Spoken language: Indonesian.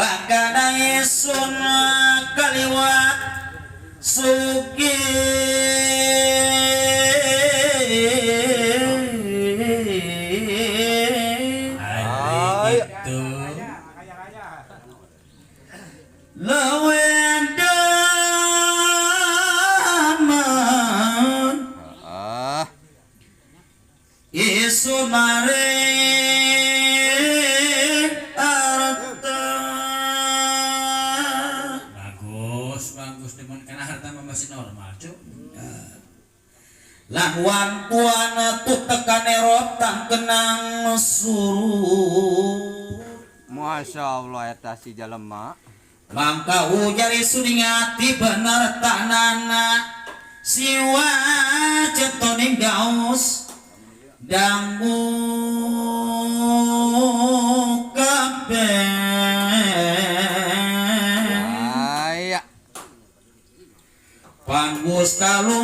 bakana isun kaliwat sugi Ay gitu. lewendaman isun mare bagus demen karena harta masih normal cuk. Lawan tuan tu tekan erotan kenang suruh Masya Allah eta si jalema mangka ujari suningati bener tanana siwa cetoning gaus dangu kabeh aya panggus kalung